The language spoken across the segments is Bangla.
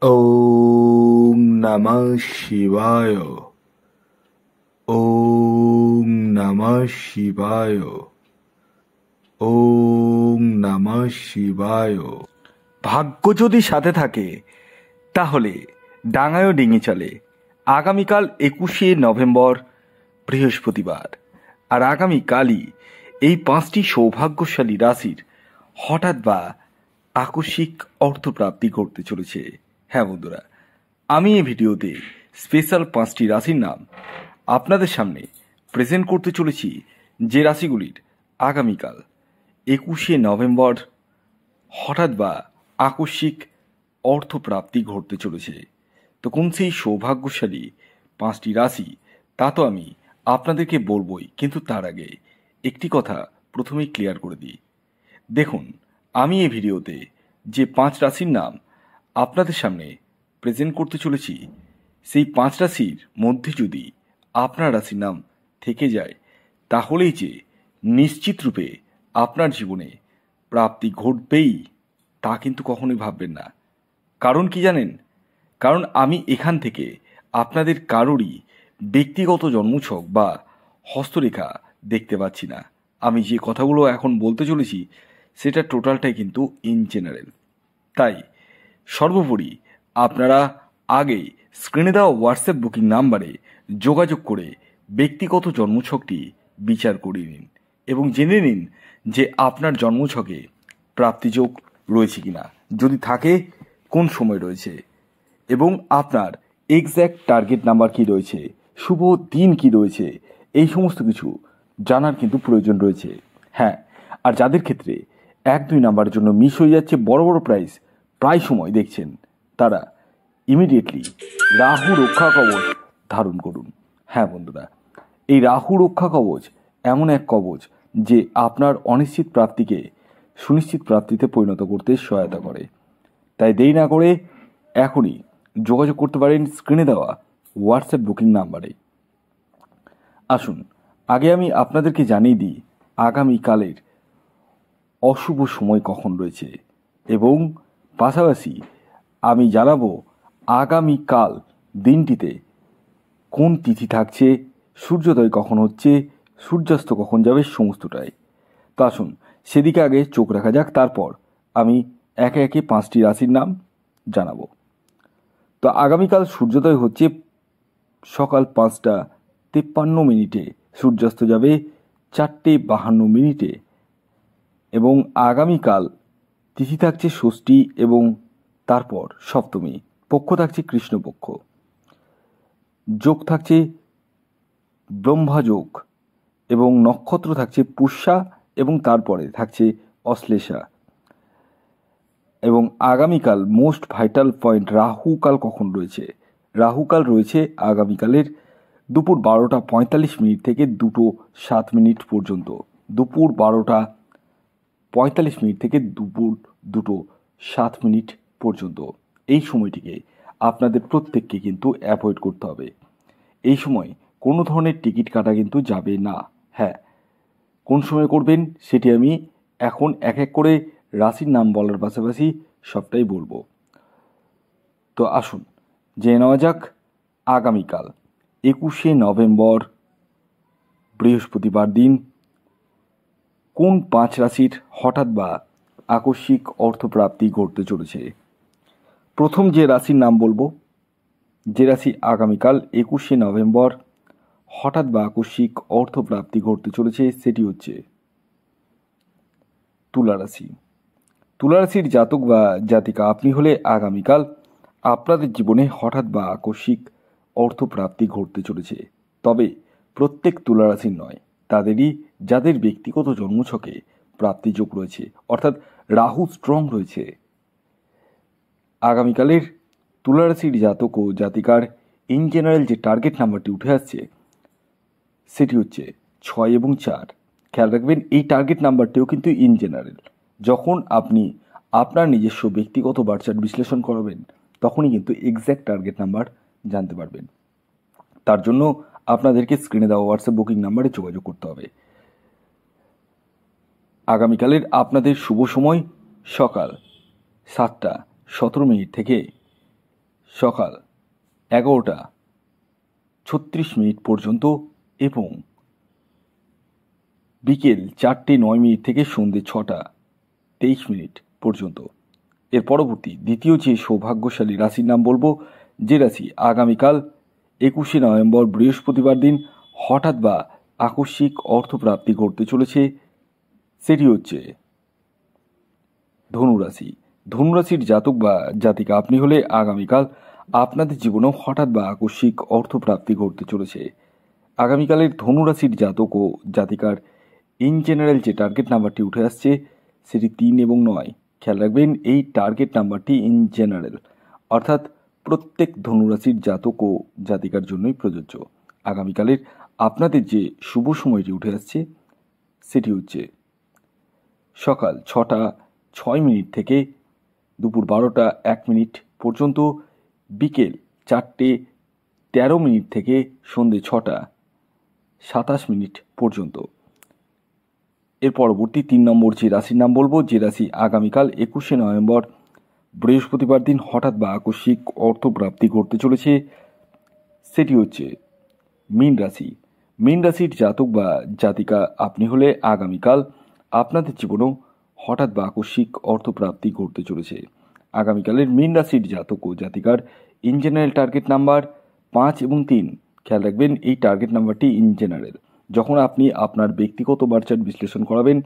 ওম নমঃ শিবায়। ওম নমঃ শিবায়। ওম নমঃ শিবায়। ভাগ্য যদি সাথে থাকে তাহলে ডাঙায়ও ডিঙি চলে। আগামীকাল 21শে নভেম্বর বৃহস্পতিবার, আর আগামীকালই এই 5টি সৌভাগ্যশালী রাশির হঠাৎ বা আকস্মিক অর্থপ্রাপ্তি ঘটতে চলেছে। হ্যাঁ বন্ধুরা, আমি এই ভিডিওতে স্পেশাল 5টি রাশির নাম আপনাদের সামনে প্রেজেন্ট করতে চলেছি, যে রাশিগুলির আগামীকাল 21শে নভেম্বর হঠাৎ বা আকস্মিক অর্থপ্রাপ্তি ঘটতে চলেছে। তো কোন সেই সৌভাগ্যশালী 5টি রাশি তা তো আমি আপনাদেরকে বলবই, কিন্তু তার আগে একটি কথা প্রথমেই ক্লিয়ার করে দিই। দেখুন, আমি এই ভিডিওতে যে 5 রাশির নাম আপনাদের সামনে প্রেজেন্ট করতে চলেছি, সেই 5 রাশির মধ্যে যদি আপনার রাশির নাম থেকে যায় তাহলেই যে নিশ্চিত রূপে আপনার জীবনে প্রাপ্তি ঘটবেই তা কিন্তু কখনোই ভাববেন না। কারণ কি জানেন? কারণ আমি এখান থেকে আপনাদের কারোরই ব্যক্তিগত জন্মছক বা হস্তরেখা দেখতে পাচ্ছি না। আমি যে কথাগুলো এখন বলতে চলেছি সেটা টোটালটাই কিন্তু ইন জেনারেল। তাই সর্বোপরি আপনারা আগে স্ক্রিনে দেওয়া হোয়াটসঅ্যাপ বুকিং নাম্বারে যোগাযোগ করে ব্যক্তিগত জন্মছকটি বিচার করিয়ে নিন এবং জেনে নিন যে আপনার জন্মছকে প্রাপ্তিযোগ রয়েছে কিনা, যদি থাকে কোন সময় রয়েছে, এবং আপনার এক্স্যাক্ট টার্গেট নাম্বার কি রয়েছে, শুভ দিন কি রয়েছে, এই সমস্ত কিছু জানার কিন্তু প্রয়োজন রয়েছে। হ্যাঁ, আর যাদের ক্ষেত্রে 1-2 নাম্বারের জন্য মিস হয়ে যাচ্ছে বড় বড় প্রাইস প্রায় সময় দেখছেন, তারা ইমিডিয়েটলি রাহু রক্ষা কবচ ধারণ করুন। হ্যাঁ বন্ধুরা, এই রাহু রক্ষা কবচ এমন এক কবচ যে আপনার অনিশ্চিত প্রাপ্তিকে সুনিশ্চিত প্রাপ্তিতে পরিণত করতে সহায়তা করে। তাই দেরি না করে এখনই যোগাযোগ করতে পারেন স্ক্রিনে দেওয়া হোয়াটসঅ্যাপ বুকিং নাম্বারে। আসুন আগে আমি আপনাদেরকে জানিয়ে দিই আগামীকালের অশুভ সময় কখন রয়েছে, এবং পাশাপাশি আমি জানাবো আগামীকাল দিনটিতে কোন তিথি থাকছে, সূর্যোদয় কখন হচ্ছে, সূর্যাস্ত কখন যাবে, সমস্তটাই। তো আসুন সেদিকে আগে চোখ রাখা যাক, তারপর আমি একে একে 5টি রাশির নাম জানাবো। তো আগামীকাল সূর্যোদয় হচ্ছে সকাল 5টা 53 মিনিটে, সূর্যাস্ত যাবে 4টে 52 মিনিটে, এবং আগামীকাল তিথি থাকছে ষষ্ঠী এবং তারপর সপ্তমী, পক্ষ থাকছে কৃষ্ণপক্ষ, যোগ থাকছে ব্রহ্মাযোগ, এবং নক্ষত্র থাকছে পুষ্যা এবং তারপরে থাকছে অশ্লেষা। এবং আগামীকাল মোস্ট ভাইটাল পয়েন্ট রাহুকাল কখন রয়েছে? রাহুকাল রয়েছে আগামীকালের দুপুর 12টা 45 মিনিট থেকে 2টো 7 মিনিট পর্যন্ত। দুপুর 12টা 45 মিনিট থেকে দুপুর 2টো 7 মিনিট পর্যন্ত এই সময়টিকে আপনাদের প্রত্যেককে কিন্তু অ্যাভয়েড করতে হবে। এই সময় কোনো ধরনের টিকিট কাটা কিন্তু যাবে না। হ্যাঁ, কোন সময় করবেন সেটি আমি এখন এক এক করে রাশির নাম বলার পাশাপাশি সবটাই বলবো। তো আসুন জেনে নেওয়া যাক আগামীকাল 21শে নভেম্বর বৃহস্পতিবার দিন কোন 5 রাশির হঠাৎ বা আকস্মিক অর্থপ্রাপ্তি ঘটতে চলেছে। প্রথম যে রাশির নাম বলবো, যে রাশি আগামীকাল 21শে নভেম্বর হঠাৎ বা আকস্মিক অর্থপ্রাপ্তি ঘটতে চলেছে, সেটি হচ্ছে তুলা রাশি। তুলা রাশির জাতক বা জাতিকা আপনি হলে আগামীকাল আপনাদের জীবনে হঠাৎ বা আকস্মিক অর্থপ্রাপ্তি ঘটতে চলেছে। তবে প্রত্যেক তুলা রাশির নয়, তাদেরই যাদের ব্যক্তিগত জন্মছকে প্রাপ্তিযোগ রয়েছে, অর্থাৎ রাহু স্ট্রং রয়েছে। আগামীকালের তুলা রাশির জাতক ও জাতিকার ইন জেনারেল যে টার্গেট নাম্বারটি উঠে আসছে সেটি হচ্ছে 6 এবং 4। খেয়াল রাখবেন এই টার্গেট নাম্বারটিও কিন্তু ইন জেনারেল। যখন আপনি আপনার নিজস্ব ব্যক্তিগত বার চার্ট বিশ্লেষণ করাবেন তখনই কিন্তু এক্স্যাক্ট টার্গেট নাম্বার জানতে পারবেন। তার জন্য আপনাদেরকে স্ক্রিনে দেওয়া হোয়াটসঅ্যাপ বুকিং নাম্বারে যোগাযোগ করতে হবে। আগামীকালের আপনাদের শুভ সময় সকাল 7টা 17 মিনিট থেকে সকাল 11:36 পর্যন্ত এবং বিকেল 4:09 থেকে সন্ধ্যে 6:23 পর্যন্ত। এর পরবর্তী দ্বিতীয় যে সৌভাগ্যশালী রাশির নাম বলবো, যে রাশি আগামীকাল 21শে নভেম্বর বৃহস্পতিবার দিন হঠাৎ বা আকস্মিক অর্থপ্রাপ্তি ঘটতে চলেছে, সেটি হচ্ছে ধনুরাশি। ধনুরাশির জাতক বা জাতিকা আপনি হলে আগামীকাল আপনাদের জীবনেও হঠাৎ বা আকস্মিক অর্থপ্রাপ্তি ঘটতে চলেছে। আগামীকালের ধনুরাশির জাতক ও জাতিকার ইন জেনারেল যে টার্গেট নাম্বারটি উঠে আসছে সেটি 3 এবং 9। খেয়াল রাখবেন এই টার্গেট নাম্বারটি ইন জেনারেল, অর্থাৎ প্রত্যেক ধনুরাশির জাতক ও জাতিকার জন্যই প্রযোজ্য। আগামীকালের আপনাদের যে শুভ সময়টি উঠে আসছে সেটি হচ্ছে সকাল 6:06 থেকে দুপুর 12:01 পর্যন্ত, বিকেল 4:13 থেকে সন্ধ্যে 6:27 পর্যন্ত। এর পরবর্তী 3 নম্বর যে রাশির নাম বলবো, যে রাশি আগামীকাল 21শে নভেম্বর বৃহস্পতিবার দিন হঠাৎ বা আকস্মিক অর্থপ্রাপ্তি ঘটতে চলেছে, সেটি হচ্ছে মীন রাশি। মীন রাশির জাতক বা জাতিকা আপনি হলে আগামীকাল আপনাদের জীবনেও হঠাৎ বা আকস্মিক অর্থপ্রাপ্তি ঘটতে চলেছে। আগামীকালের মীন রাশির জাতক ও জাতিকার ইন জেনারেল টার্গেট নাম্বার 5 এবং 3। খেয়াল রাখবেন এই টার্গেট নাম্বারটি ইন জেনারেল। যখন আপনি আপনার ব্যক্তিগত বার্চার্ট বিশ্লেষণ করাবেন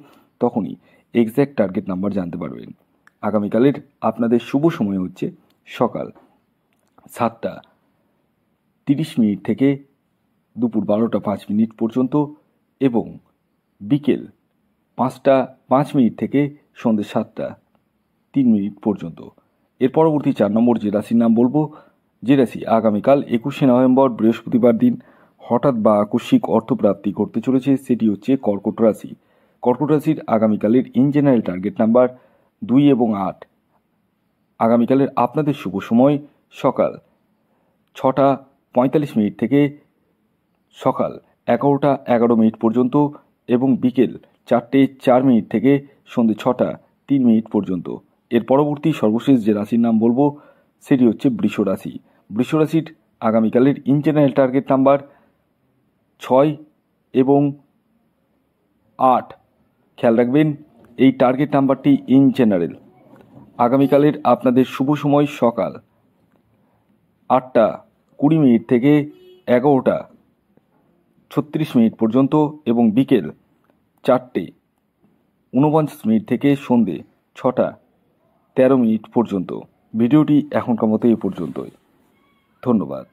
তখনই এক্স্যাক্ট টার্গেট নাম্বার জানতে পারবেন। আগামীকালের আপনাদের শুভ সময় হচ্ছে সকাল 7:30 থেকে দুপুর 12:05 পর্যন্ত এবং বিকেল 5:05 থেকে সন্ধ্যে 7:03 পর্যন্ত। এর পরবর্তী 4 নম্বর যে রাশির নাম বলবো, যে রাশি আগামীকাল 21শে নভেম্বর বৃহস্পতিবার দিন হঠাৎ বা আকস্মিক অর্থপ্রাপ্তি ঘটতে চলেছে, সেটি হচ্ছে কর্কট রাশি। কর্কট রাশির আগামীকালের ইন জেনারেল টার্গেট নাম্বার 2 এবং 8। আগামীকালের আপনাদের শুভ সময় সকাল 6:45 থেকে সকাল 11:11 পর্যন্ত এবং বিকেল 4:04 থেকে সন্ধ্যে 6:03 পর্যন্ত। এর পরবর্তী সর্বশেষ যে রাশির নাম বলবো সেটি হচ্ছে বৃষ রাশি। বৃষ রাশির আগামীকালের ইন জেনারেল টার্গেট নাম্বার 6 এবং 8। খেয়াল রাখবেন এই টার্গেট নাম্বারটি ইন জেনারেল। আগামীকালের আপনাদের শুভ সময় সকাল 8:20 থেকে 11:36 পর্যন্ত এবং বিকেল 4:49 থেকে সন্ধ্যে 6:13 পর্যন্ত। ভিডিওটি এখনকার মতো এই পর্যন্তই। ধন্যবাদ।